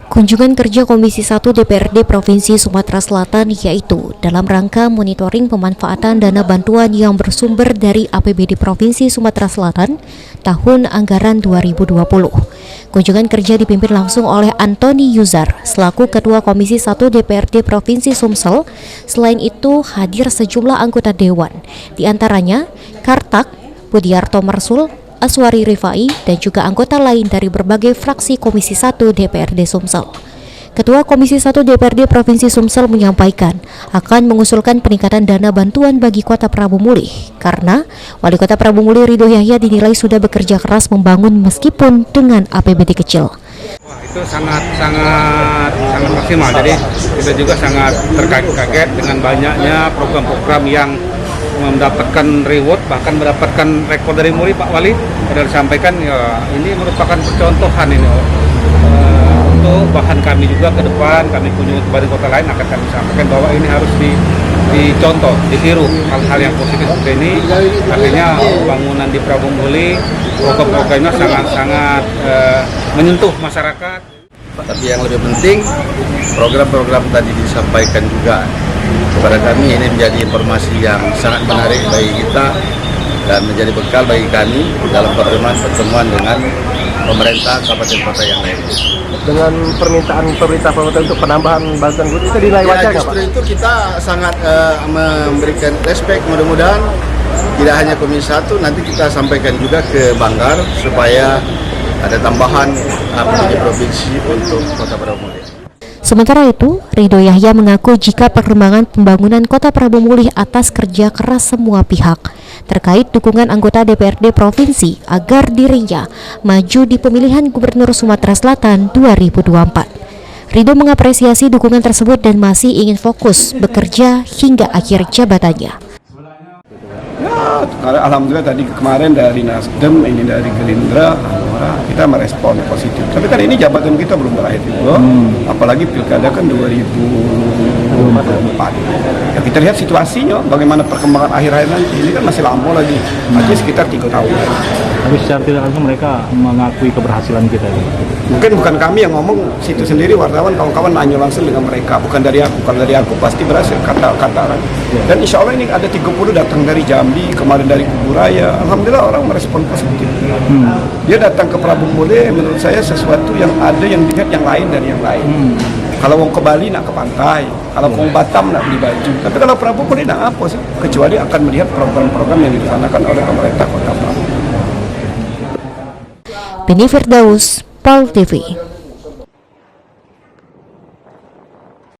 Kunjungan kerja Komisi 1 DPRD Provinsi Sumatera Selatan yaitu dalam rangka monitoring pemanfaatan dana bantuan yang bersumber dari APBD Provinsi Sumatera Selatan tahun anggaran 2020. Kunjungan kerja dipimpin langsung oleh Antoni Yuzar selaku Ketua Komisi 1 DPRD Provinsi Sumsel. Selain itu hadir sejumlah anggota dewan, di antaranya Kartak, Budiarto Marsul, Aswari Rifai, dan juga anggota lain dari berbagai fraksi Komisi 1 DPRD Sumsel. Ketua Komisi 1 DPRD Provinsi Sumsel menyampaikan akan mengusulkan peningkatan dana bantuan bagi Kota Prabu Mulih karena Wali Kota Prabu Mulih Ridho Yahya dinilai sudah bekerja keras membangun meskipun dengan APBD kecil. Itu sangat maksimal. Jadi kita juga sangat terkaget dengan banyaknya program-program yang mendapatkan reward, bahkan mendapatkan rekor dari Muri Pak Wali. Sudah disampaikan ya, ini merupakan percontohan ini untuk bahan kami juga ke depan. Kami kunjungi ke kota lain akan kami sampaikan bahwa ini harus dicontoh, ditiru hal-hal yang positif seperti ini. Artinya bangunan di Prabu Mulih, program-programnya sangat menyentuh masyarakat. Tapi yang lebih penting, program-program tadi disampaikan juga kepada kami, ini menjadi informasi yang sangat menarik bagi kita dan menjadi bekal bagi kami dalam pertemuan dengan pemerintah kabupaten kota yang lain. Dengan permintaan pemerintah untuk penambahan bantuan itu dinilai wajar nggak Pak? Justru itu kita sangat memberikan respect, mudah-mudahan tidak hanya Komisi 1, nanti kita sampaikan juga ke Banggar supaya ada tambahan APBD provinsi untuk Kota Prabu Mulih. Sementara itu, Ridho Yahya mengaku jika perkembangan pembangunan Kota Prabu Mulih atas kerja keras semua pihak terkait dukungan anggota DPRD Provinsi agar dirinya maju di pemilihan Gubernur Sumatera Selatan 2024. Ridho mengapresiasi dukungan tersebut dan masih ingin fokus bekerja hingga akhir jabatannya. Ya, alhamdulillah tadi kemarin dari Nasdem, ini dari Gerindra, kita merespon positif. Tapi kan ini jabatan kita belum berakhir itu, apalagi pilkada kan 2024. Ya kita lihat situasinya, bagaimana perkembangan akhir-akhir nanti. Ini kan masih lama lagi, masih sekitar 3 tahun. Tapi secara tidak langsung mereka mengakui keberhasilan kita. Mungkin bukan kami yang ngomong, situ sendiri wartawan kawan-kawan nanya langsung dengan mereka, bukan dari aku pasti berhasil kata-kata. Dan insya Allah ini ada 30 datang dari Jambi, kemarin dari Kuburaya. Alhamdulillah orang merespon positif. Dia datang ke Prabu Mulih, menurut saya sesuatu yang ada yang dilihat yang lain dari yang lain. Kalau mau ke Bali nak ke pantai, kalau mau Batam nak beli baju. Tapi kalau Prabu Mulih nak apa sih? Kecuali akan melihat program-program yang dilaksanakan oleh pemerintah Kota Prabu. Beni Firdaus, PAL TV.